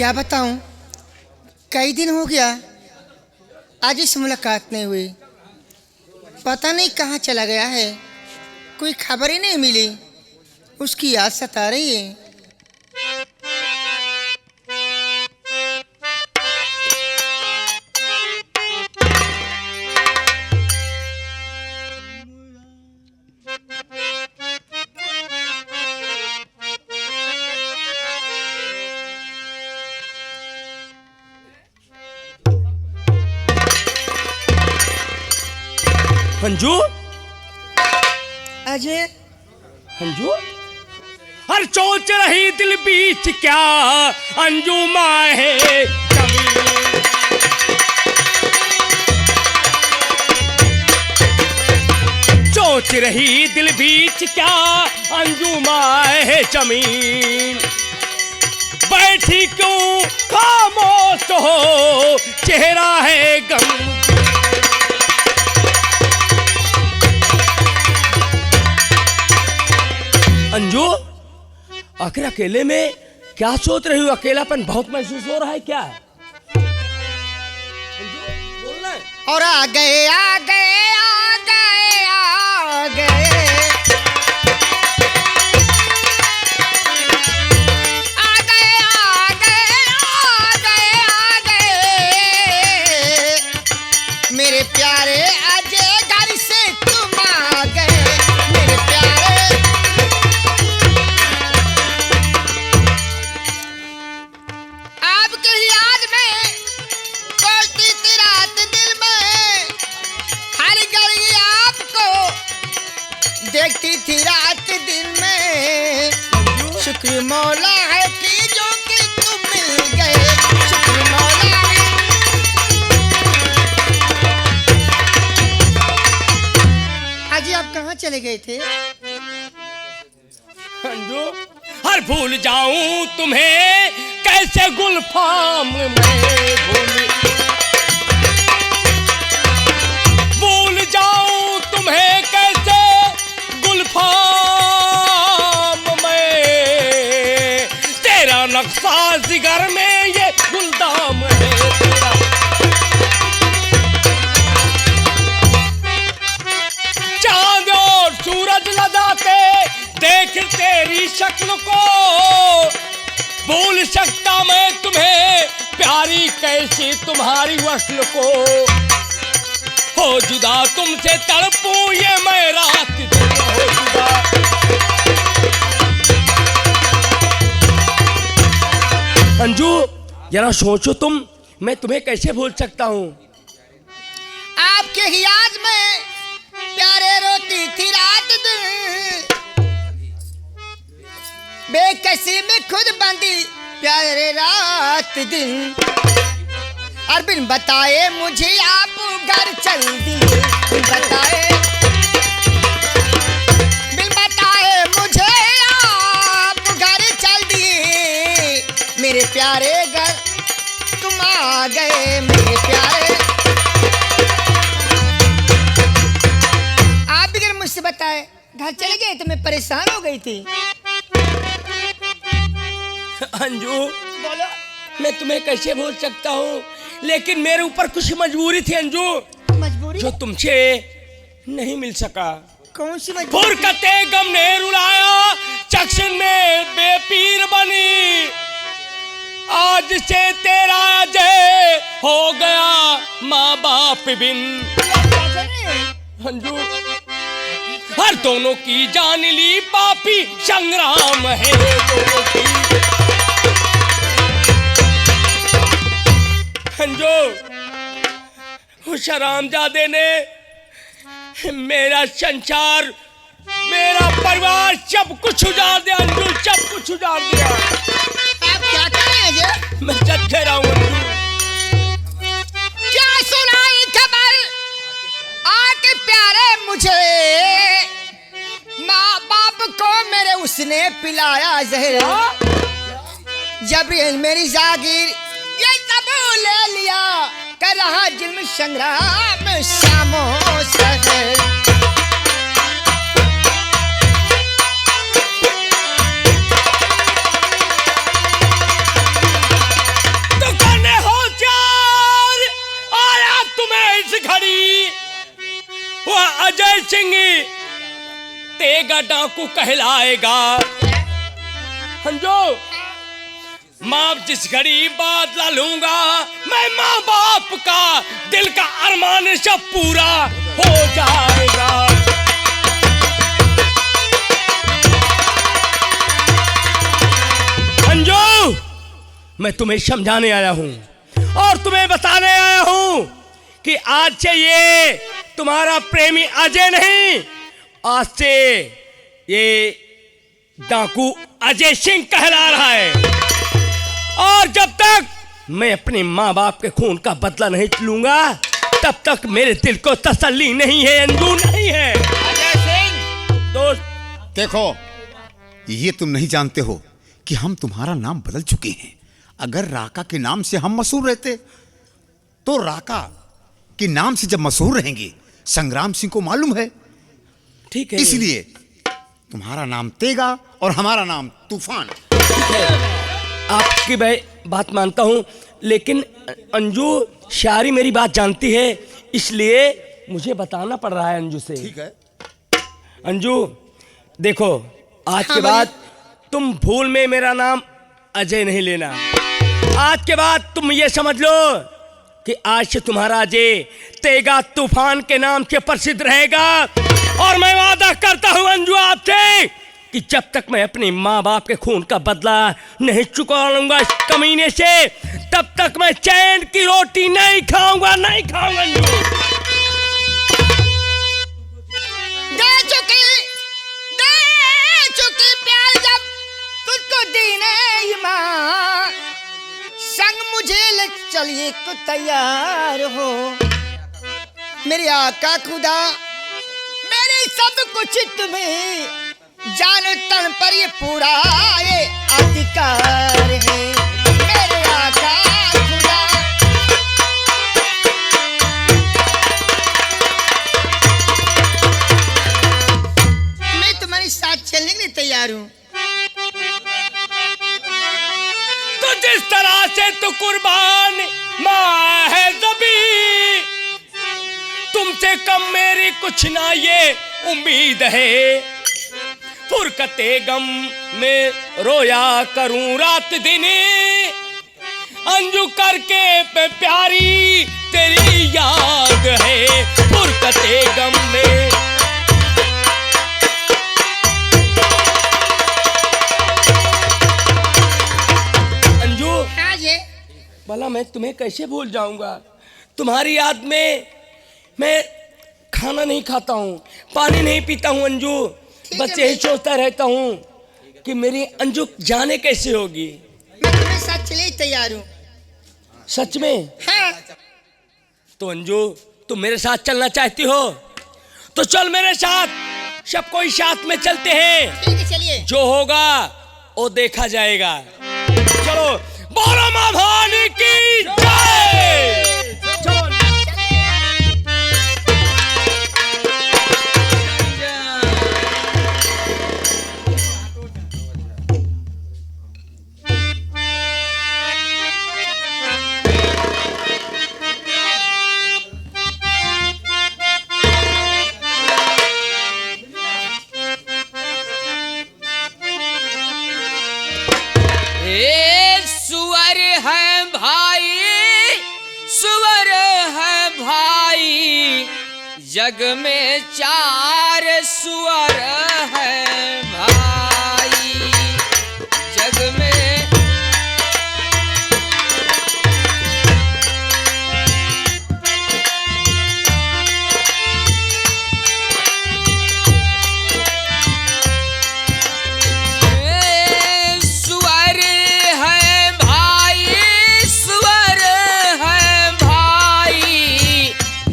क्या बताऊं, कई दिन हो गया आज इस मुलाकात नहीं हुई। पता नहीं कहाँ चला गया है, कोई खबर ही नहीं मिली। उसकी याद सता रही है। अंजू, अजय, अंजू, हर सोच रही दिल बीच क्या अंजू माँ है सोच रही दिल बीच क्या अंजू माँ है जमीन। बैठी क्यों खामोश हो, चेहरा है गम। अंजू, आखिर अकेले में क्या सोच रही हो? अकेलापन बहुत महसूस हो रहा है क्या? अंजू, बोलना है। और आ गए आ गए आ गए आ गए आ गए आ गए आ गए मेरे प्यारे अजय, घर से तुम आ गए मेरे प्यारे। आपके याद में कोसती थी रात दिल में, हर घड़ी आपको देखती थी रात दिन में। शुक्र मौला है कि जो कि तुम मिल गए, शुक्र मौला है। अजी, आप कहाँ चले गए थे? अंजू, हर भूल जाऊं तुम्हें कैसे गुलफाम में भूल जाऊं तुम्हें कैसे गुलफाम में। तेरा नक्शा जिगर में ये गुलदाम है तेरा। चांद और सूरज लदाते देख तेरी शक्ल को, भूल सकता मैं तुम्हें प्यारी कैसी तुम्हारी वस्ल को। हो जुदा तुमसे तड़पूं ये मैं रात दिन हो जुदा। अंजू, जरा सोचो तुम, मैं तुम्हें कैसे भूल सकता हूँ? आपके ही याद में प्यारे रोती थी रात दिन, बेकसी में खुद बंदी प्यारे रात दिन। और बिन बताए मुझे आप घर चल दिए, बिन बताए मुझे आप घर चल दिए मेरे प्यारे। घर तुम आ गए मेरे प्यारे। आप भी अगर मुझसे बताए घर चले गए तो मैं परेशान हो गई थी। अंजू, बोलो। मैं तुम्हें कैसे भूल सकता हूँ, लेकिन मेरे ऊपर कुछ मजबूरी थी अंजू, मजबूरी? जो तुमसे नहीं मिल सका। कौन सी मजबूरी? फुरकते गम ने रुलाया, चक्षण में बेपीर बनी। आज से तेरा अजय हो गया माँ बाप बिन। अंजू, हर दोनों की जान ली पापी संग्राम है दोनों की। अंजू, उस हरामजादे ने मेरा संसार, मेरा परिवार सब कुछ उजाड़ दिया अंजू, सब कुछ उजाड़ दिया। आप क्या कर रहे हैं अजय? मैं सच कह रहा हूँ अंजू। क्या सुनाई खबर आके प्यारे मुझे, माँ बाप को मेरे उसने पिलाया जहर। जब मेरी जागीर ये सब ले लिया, कर रहा जुल्म संग्राम शामो सहर। अजय सिंह तेगा डाकू कहलाएगा। समझो, माँ जिस घड़ी बादला लूंगा मैं, माँ बाप का दिल का अरमान सब पूरा हो जाएगा। अंजू, मैं तुम्हें समझाने आया हूं और तुम्हें बताने आया हूं कि आज से ये तुम्हारा प्रेमी अजय नहीं, आज से ये डाकू अजय सिंह कहला रहा है। और जब तक मैं अपने माँ बाप के खून का बदला नहीं लूंगा तब तक मेरे दिल को तसल्ली नहीं है अंजू, नहीं है। अजय सिंह दोस्त देखो, ये तुम नहीं जानते हो कि हम तुम्हारा नाम बदल चुके हैं। अगर राका के नाम से हम मशहूर रहते तो राका के नाम से जब मशहूर रहेंगे संग्राम सिंह को मालूम है। ठीक है, इसलिए तुम्हारा नाम तेगा और हमारा नाम तूफान। आपकी मैं बात मानता हूं, लेकिन अंजू शायरी मेरी बात जानती है, इसलिए मुझे बताना पड़ रहा है अंजू से। ठीक है अंजू देखो, आज हाँ, के बाद तुम भूल में मेरा नाम अजय नहीं लेना। आज के बाद तुम ये समझ लो कि आज से तुम्हारा अजय तेगा तूफान के नाम से प्रसिद्ध रहेगा। और मैं वादा करता हूं अंजू आपसे कि जब तक मैं अपने माँ बाप के खून का बदला नहीं चुका लूंगा इस कमीने से, तब तक मैं चैन की रोटी नहीं खाऊंगा, नहीं खाऊंगा अंजू। दे चुकी प्यार जब तुझको दीने माँ, संग मुझे ले चलिए को तैयार हो। मेरे आका खुदा मेरे सब कुछ तुम्हें जान तन पर ये पूरा ये अधिकार है। मेरे आका खुदा मैं तुम्हारे साथ चलने के लिए तैयार हूँ। तो जिस तरह से तू कुर्बान माँ है ज़बी, तुमसे कम मेरी कुछ ना ये उम्मीद है। फुरकते गम में रोया करूं रात दिन, अंजू करके पे प्यारी तेरी याद है। फुरकते गम में अंजू, हाँ ये भला मैं तुम्हें कैसे भूल जाऊंगा? तुम्हारी याद में मैं खाना नहीं खाता हूँ, पानी नहीं पीता हूँ अंजू। बस यही सोचता रहता हूँ कि मेरी अंजू जाने कैसे होगी। मैं तुम्हारे साथ चले ही तैयार हूँ। सच में? हाँ तो अंजू तुम मेरे साथ चलना चाहती हो तो चल मेरे साथ, सब कोई साथ में चलते हैं। ठीक है चलिए। जो होगा वो देखा जाएगा। चलो, बोलो माँ भवानी की जय। चलो सुअर है भाई, सुअर है भाई, जग में चार सुअर है भाई, जग में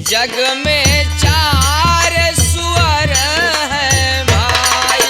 जग में चार सुअर है भाई।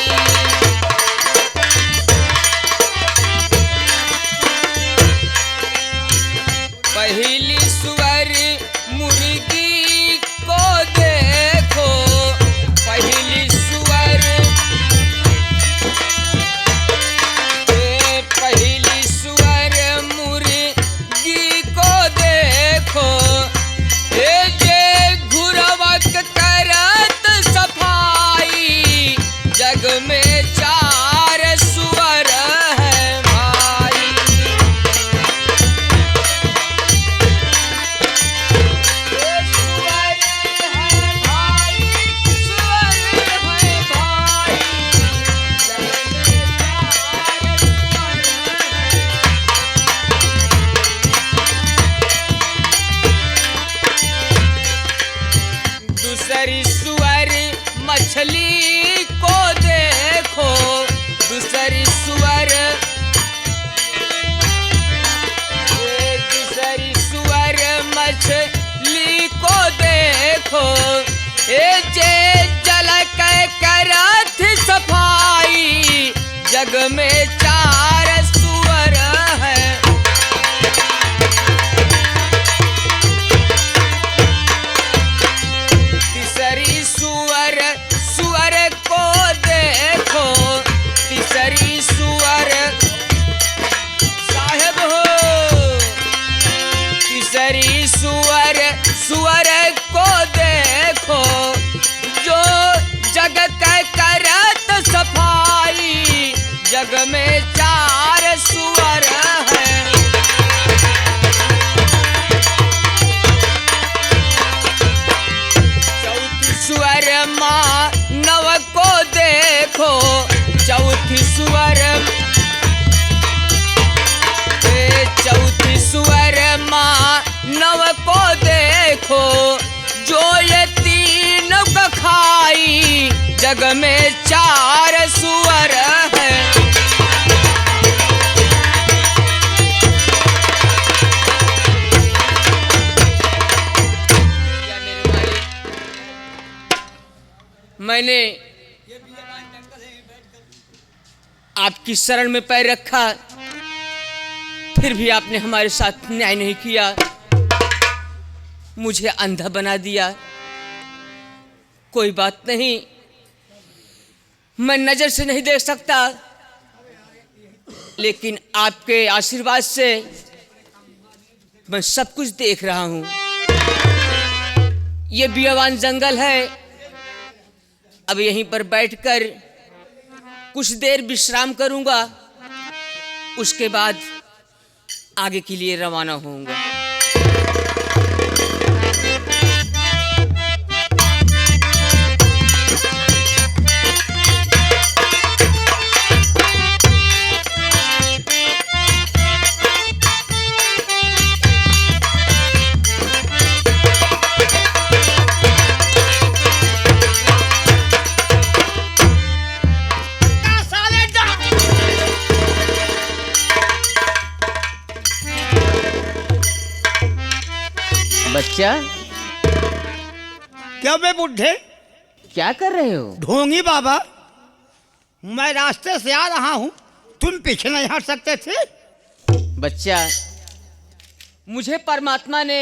दूसरी सुअर मछली को देखो, दूसरी सुअर, दूसरी सुअर मछली को देखो, ए जे जल के करत सफाई, जग में चार सुअर है। तीसरी सुअर, सुअर को देखो, तीसरी सुअर साहेब हो, तीसरी सुअर, सुअर को देखो, जो जग के करत सफाई, जग में चार सुअर है। चौथी सुअर मानव को देखो, चौथी सुअर, चौथी सुअर मानव को देखो, जो ये तीनों का खाई, जग में चार सुअर है। क्या मेरे मालिक, मैंने आपकी शरण में पैर रखा, फिर भी आपने हमारे साथ न्याय नहीं किया, मुझे अंधा बना दिया। कोई बात नहीं, मैं नजर से नहीं देख सकता, लेकिन आपके आशीर्वाद से मैं सब कुछ देख रहा हूं। ये बियावान जंगल है, अब यहीं पर बैठकर कुछ देर विश्राम करूंगा, उसके बाद आगे के लिए रवाना होऊंगा। बच्चा, क्या बे बुढ़े, क्या कर रहे हो? ढोंगी बाबा, मैं रास्ते से आ रहा हूँ, तुम पीछे नहीं हट सकते थे? बच्चा, मुझे परमात्मा ने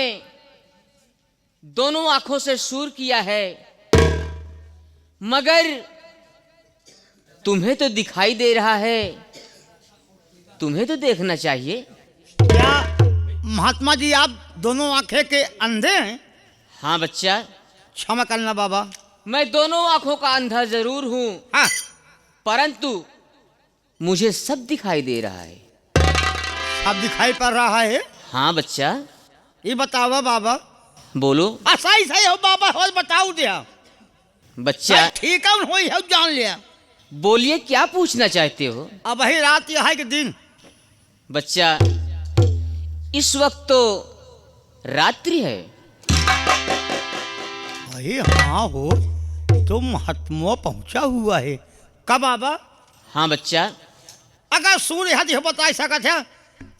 दोनों आंखों से सूर किया है, मगर तुम्हें तो दिखाई दे रहा है, तुम्हें तो देखना चाहिए। क्या महात्मा जी आप दोनों आंखें के अंधे हैं? हाँ बच्चा, क्षमा करना बाबा। मैं दोनों आंखों का अंधा जरूर हूँ, हाँ, परंतु मुझे सब दिखाई दे रहा है। अब दिखाई पड़ रहा है? हाँ बच्चा। ये बतावा बाबा। बोलो। सही सही हो बाबा, हो बताऊ दिया बच्चा। ठीक है, हो जान लिया। बोलिए, क्या पूछना चाहते हो? अब वही रात यह है कि दिन? बच्चा, इस वक्त तो रात्रि है। अरे हाँ हो, तो महात्मा पहुंचा हुआ है। कब बाबा? हाँ बच्चा। अगर सूर्य हद बता सकत है,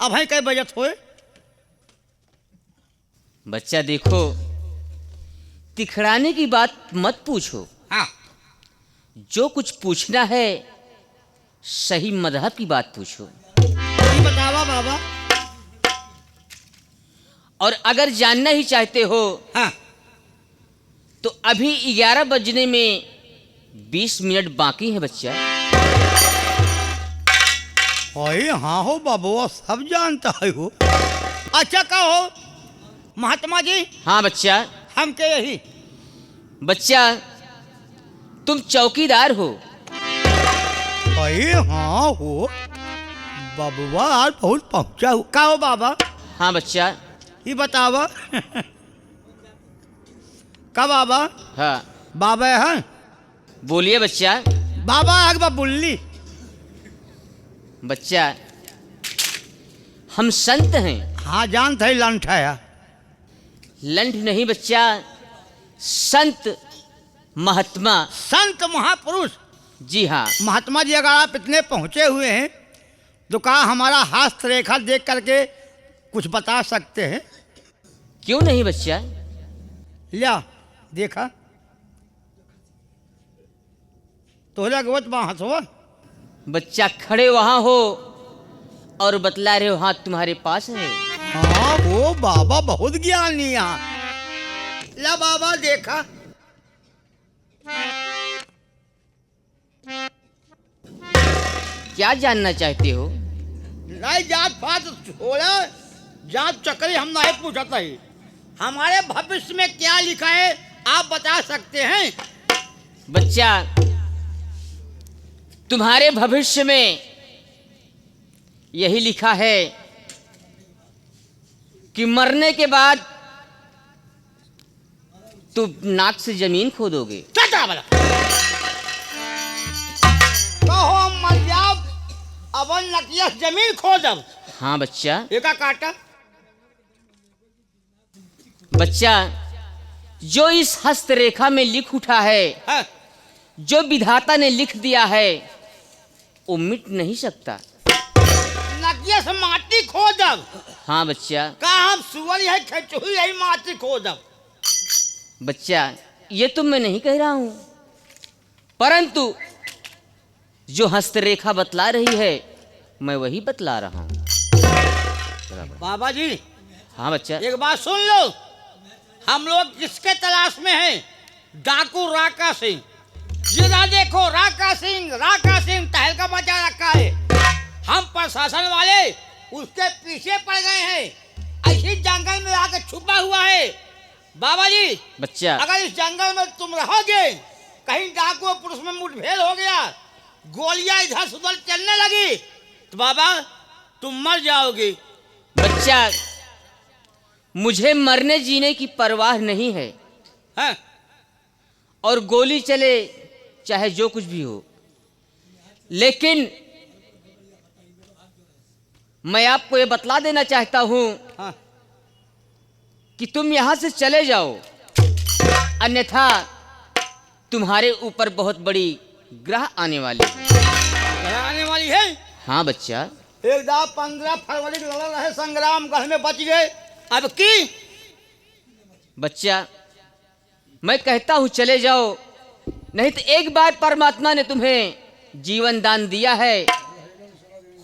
अब है कई बजत होए? बच्चा देखो, तिखड़ाने की बात मत पूछो। हाँ, जो कुछ पूछना है सही मजहब की बात पूछो। ये बतावा बाबा। और अगर जानना ही चाहते हो, हाँ, तो अभी 11 बजने में 20 मिनट बाकी है बच्चा। अरे हाँ हो बाबू, सब जानता है हो। अच्छा कहो महात्मा जी। हाँ बच्चा। हम के यही? बच्चा, तुम चौकीदार हो। अरे हाँ हो बाबुआ, आज बहुत पहुंचा हो। का हो बाबा? हाँ बच्चा। ये बतावा। का बाबा? हाँ बाबा है? बोलिए बच्चा। बाबा आग बा बुल्ली। बच्चा, हम संत हैं। हाँ जानते है, लंठ है। लंठ नहीं बच्चा, संत महात्मा। संत महापुरुष। जी हाँ। महात्मा जी, अगर आप इतने पहुंचे हुए हैं तो कहा हमारा हस्तरेखा देख करके कुछ बता सकते हैं? क्यों नहीं बच्चा। लिया देखा तो लगवत वहां हंसवा। बच्चा खड़े वहां हो और बतला रहे हो हाथ तुम्हारे पास है। हाँ वो बाबा बहुत ज्ञानी यहाँ। ला बाबा देखा। क्या जानना चाहते हो? नहीं जात पात छोड़ा, जात चक्री हम नहीं पूछता ही। हमारे भविष्य में क्या लिखा है आप बता सकते हैं? बच्चा, तुम्हारे भविष्य में यही लिखा है कि मरने के बाद तुम नाक से जमीन खोदोगे। कहो मर जाओ अवन नकिया जमीन खोदब। हाँ बच्चा। एका काटा। बच्चा, जो इस हस्तरेखा में लिख उठा है, हाँ। जो विधाता ने लिख दिया है, वो मिट नहीं सकता। नकिया से माटी खोदब। हाँ बच्चा। का हम सुअर है खचुही यही माटी खोदब। बच्चा, ये तो मैं नहीं कह रहा हूं, परंतु जो हस्तरेखा बतला रही है मैं वही बतला रहा हूं। बाबा जी। हाँ बच्चा। एक बात सुन लो, हम लोग किसके तलाश में हैं? डाकू राका सिंह। जिधर देखो राका सिंह तहलका मचा रखा है। हम प्रशासन वाले उसके पीछे पड़ गए हैं। ऐसी जंगल में आकर छुपा हुआ है। बाबा जी, बच्चा, अगर इस जंगल में तुम रहोगे, कहीं डाकू और पुरुष में मुठभेड़ हो गया, गोलियां इधर उधर चलने लगी, तो बाबा तुम मर जाओगे। बच्चा, मुझे मरने जीने की परवाह नहीं है। हाँ? और गोली चले चाहे जो कुछ भी हो, लेकिन मैं आपको ये बतला देना चाहता हूं हाँ। कि तुम यहां से चले जाओ, अन्यथा तुम्हारे ऊपर बहुत बड़ी ग्रह आने वाली है। आने वाली है? हाँ बच्चा। एकदम 15 फरवरी को लड़ रहे संग्राम गढ़ में बच गए। अब की? बच्चा, मैं कहता हूं चले जाओ, नहीं तो एक बार परमात्मा ने तुम्हें जीवन दान दिया है,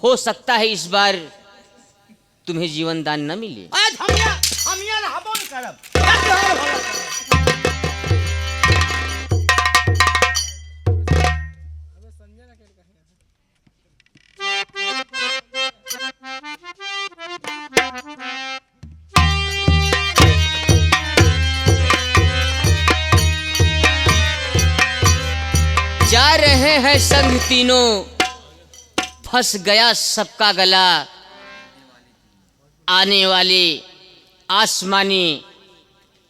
हो सकता है इस बार तुम्हें जीवन दान न मिले। आज हम यहाँ रहबो न करब। जा रहे हैं संग तीनों, फंस गया सबका गला, आने वाले आसमानी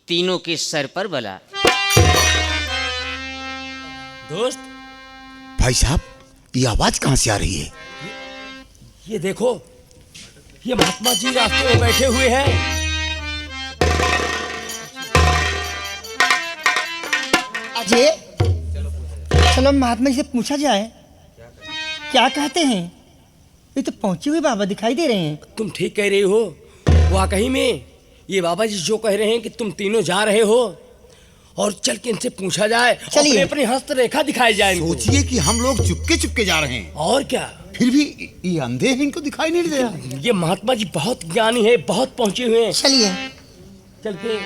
तीनों के सर पर बला। दोस्त, भाई साहब, ये आवाज कहाँ से आ रही है? ये देखो, ये महात्मा जी रास्ते में बैठे हुए हैं। अजय, चलो महात्मा जी से पूछा जाए क्या कहते हैं। ये तो पहुंचे हुए बाबा दिखाई दे रहे हैं। तुम ठीक कह रही हो। वाकई में ये बाबा जी जो कह रहे हैं कि तुम तीनों जा रहे हो, और चल के इनसे पूछा जाए, चलिए। अपनी हस्तरेखा दिखाई जाए इनको। सोचिए कि हम लोग चुपके चुपके जा रहे हैं, और क्या, फिर भी ये अंधे हैं, इनको दिखाई नहीं दे रहा। ये महात्मा जी बहुत ज्ञानी है, बहुत पहुंचे हुए हैं। चलिए। चल के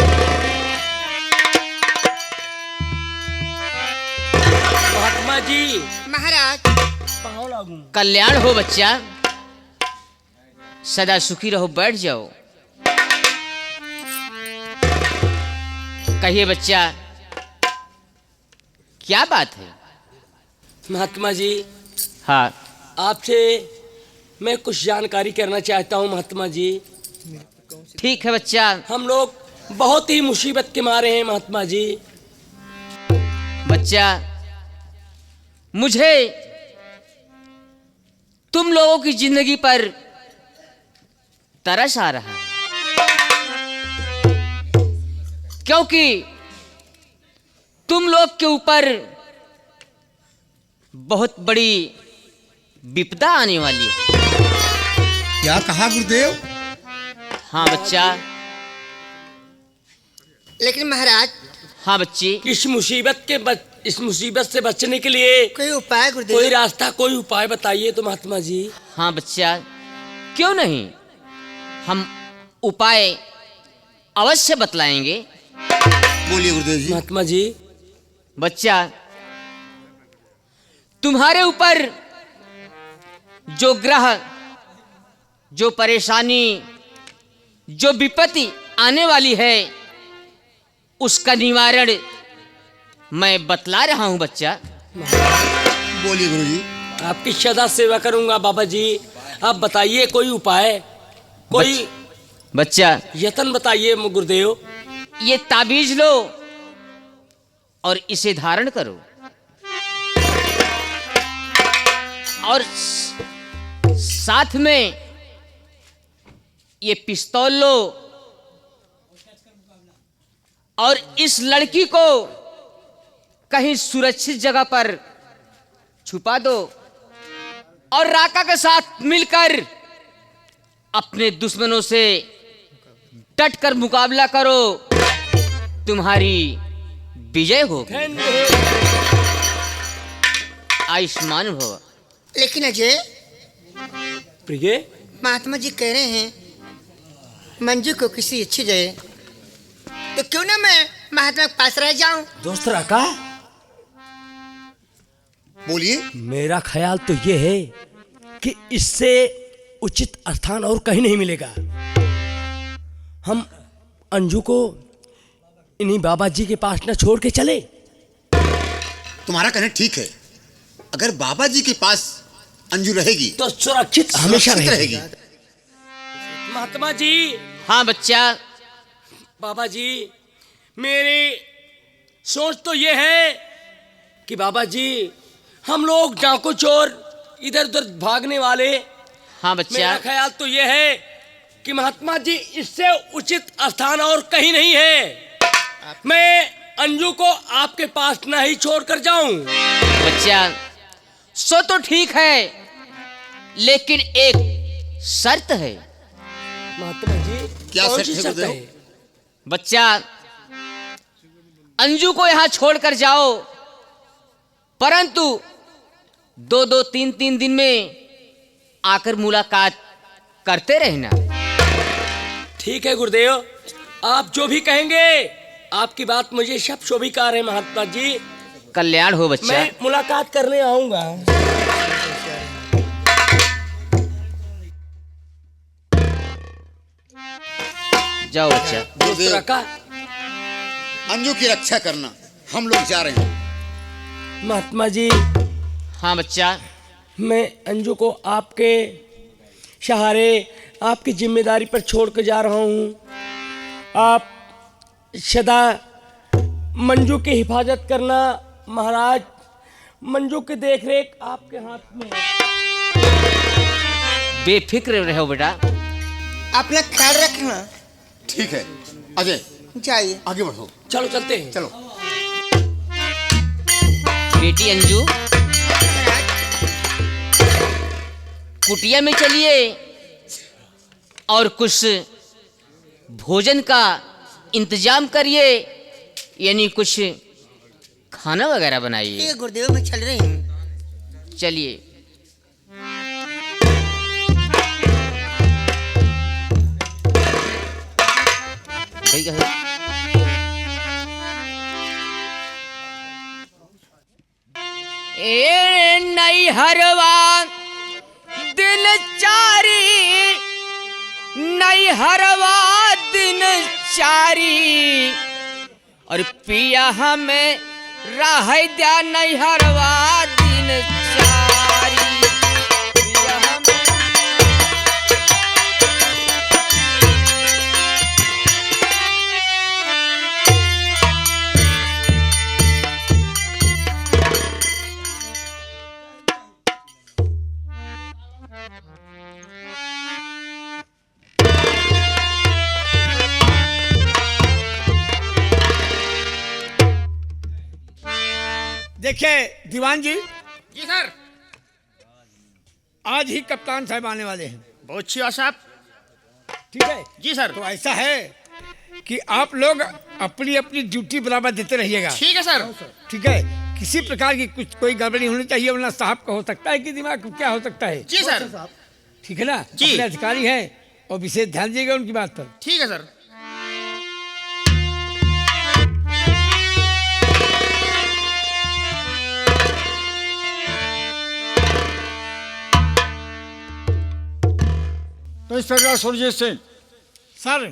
महात्मा जी, महाराज, पाँव लागू। कल्याण हो बच्चा, सदा सुखी रहो, बैठ जाओ। कहिए बच्चा, क्या बात है? महात्मा जी, हाँ। आपसे मैं कुछ जानकारी करना चाहता हूँ। महात्मा जी, ठीक है बच्चा। हम लोग बहुत ही मुसीबत के मारे हैं। महात्मा जी, बच्चा, मुझे तुम लोगों की जिंदगी पर तरस आ रहा है, क्योंकि तुम लोग के ऊपर बहुत बड़ी विपदा आने वाली है। क्या कहा गुरुदेव? हाँ बच्चा। लेकिन महाराज हाँ बच्ची। इस मुसीबत से बचने के लिए कोई उपाय गुरुदेव? कोई रास्ता, कोई उपाय बताइए तो महात्मा जी। हाँ बच्चा, क्यों नहीं, हम उपाय अवश्य बतलाएंगे। बोलिए गुरुदेव जी। महात्मा जी। बच्चा, तुम्हारे ऊपर जो ग्रह, जो परेशानी, जो विपत्ति आने वाली है, उसका निवारण मैं बतला रहा हूं बच्चा। बोलिए गुरुजी। आपकी सदा सेवा करूंगा बाबा जी। आप बताइए कोई उपाय, कोई बच्चा यत्न बताइए गुरुदेव। ये ताबीज लो और इसे धारण करो, और साथ में ये पिस्तौल लो, और इस लड़की को कहीं सुरक्षित जगह पर छुपा दो, और राका के साथ मिलकर अपने दुश्मनों से डट कर मुकाबला करो, तुम्हारी विजय होगी। आयुष्मान भव। लेकिन अजय, प्रिय, महात्मा जी कह रहे हैं मंजू को किसी अच्छी जगह, तो क्यों ना मैं महात्मा के पास रह जाऊं? दोस्त राका, बोलिए। मेरा ख्याल तो ये है कि इससे उचित स्थान और कहीं नहीं मिलेगा। हम अंजू को इन्हीं बाबा जी के पास न छोड़ के चले। तुम्हारा कहना ठीक है। अगर बाबा जी के पास अंजू रहेगी तो सुरक्षित हमेशा सुरक्षित रहेगी। महात्मा जी। हाँ बच्चा। बाबा जी, मेरी सोच तो ये है कि बाबा जी, हम लोग डाकू चोर, इधर उधर भागने वाले, हाँ बच्चा। मेरा ख्याल तो ये है कि महात्मा जी इससे उचित स्थान और कहीं नहीं है। मैं अंजू को आपके पास ना ही छोड़ कर जाऊं। बच्चा, सो तो ठीक है, लेकिन एक शर्त है। महात्मा जी, क्या कौन शर्त सी है शर्त गुरुदेव? है? बच्चा, अंजू को यहां छोड़कर जाओ, परंतु 2-2, 3-3 दिन में आकर मुलाकात करते रहना। ठीक है गुरुदेव, आप जो भी कहेंगे, आपकी बात मुझे सब शोभिकार है महात्मा जी। कल्याण हो बच्चा। मैं मुलाकात करने आऊंगा। जाओ बच्चा। गुरुदेव, राका, अंजू की रक्षा करना, हम लोग जा रहे हैं। महात्मा जी, हाँ बच्चा। मैं अंजू को आपके सहारे, आपकी जिम्मेदारी पर छोड़ कर जा रहा हूँ। आप सदा मंजू की हिफाजत करना महाराज। मंजू की देखरेख आपके हाथ में है। बेफिक्र रहो बेटा। अपना ख्याल रखना। ठीक है अजय, जाइए। आगे बढ़ो। चलो चलते हैं। चलो। बेटी अंजू, कुटिया में चलिए और कुछ भोजन का इंतजाम करिए, यानी कुछ खाना वगैरह बनाइए। ठीक है गुरुदेव, मैं चल रही हूँ। चलिए। ए नई हरवा दिन चारी, नई हरवा दिन चारी, और पिया हमें राह दिया नई हरवा दिन चारी। पिया हमें देखिए दीवान जी, जी सर। आज ही कप्तान साहब आने वाले हैं। बहुत अच्छी बात साहब। ठीक है, जी सर। तो ऐसा है कि आप लोग अपनी अपनी ड्यूटी बराबर देते रहिएगा। ठीक है सर। ठीक है, किसी प्रकार की कुछ कोई गड़बड़ी होनी चाहिए, वरना साहब का हो सकता है कि दिमाग को क्या हो सकता है। जी सर। ठीक है ना? जी। अपने अधिकारी हैं और विशेष ध्यान दीजिएगा उनकी बात पर। ठीक है सर। तो इंस्पेक्टर सुरजीत सिंह, सर,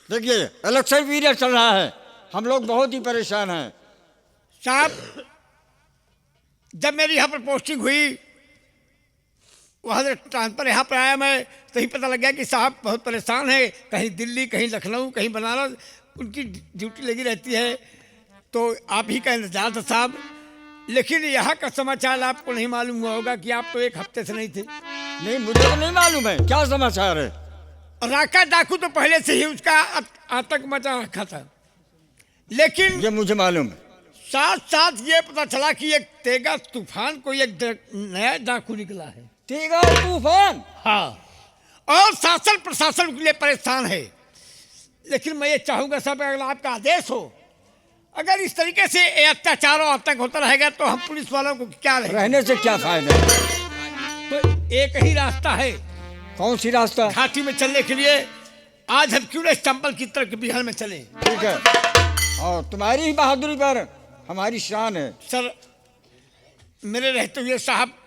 देखिए इलेक्शन पीरियड चल रहा है, हम लोग बहुत ही परेशान हैं। साहब जब मेरी यहाँ पर पोस्टिंग हुई, वहाँ से ट्रांसफर यहाँ पर आया मैं, तो ही पता लग गया कि साहब बहुत परेशान है। कहीं दिल्ली, कहीं लखनऊ, कहीं बनारस, उनकी ड्यूटी लगी रहती है। तो आप ही का इंतजार था साहब। लेकिन यहाँ का समाचार आपको नहीं मालूम हुआ होगा कि आप तो एक हफ्ते से नहीं थे। नहीं, मुझे तो नहीं मालूम है क्या समाचार है। राका डाकू तो पहले से ही उसका आतंक मचा रखा था, लेकिन ये मुझे मालूम है। साथ साथ ये पता चला कि एक तेगा तूफान को एक नया डाकू निकला है। तेगा तूफान? हाँ, और शासन प्रशासन के लिए परेशान है। लेकिन मैं ये चाहूंगा साहब, अगर आपका आदेश हो, अगर इस तरीके से ये अत्याचार और आतंक होता रहेगा तो हम पुलिस वालों को क्या रहेगा? रहने से क्या फायदा है? तो एक ही रास्ता है कौन सी रास्ता? घाटी में चलने के लिए। आज हम क्यों न चंबल की तरफ बिहार में चले? ठीक है, और तुम्हारी ही बहादुरी पर हमारी शान है। सर, मेरे रहते हुए साहब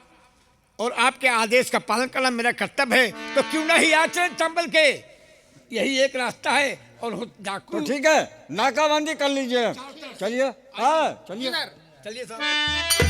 और आपके आदेश का पालन करना मेरा कर्तव्य है, तो क्यों ना ही आज चले चंबल के। यही एक रास्ता है। और डाकू, तो ठीक है, नाकाबंदी कर लीजिए। चलिए, हाँ चलिए। चलिए साहब।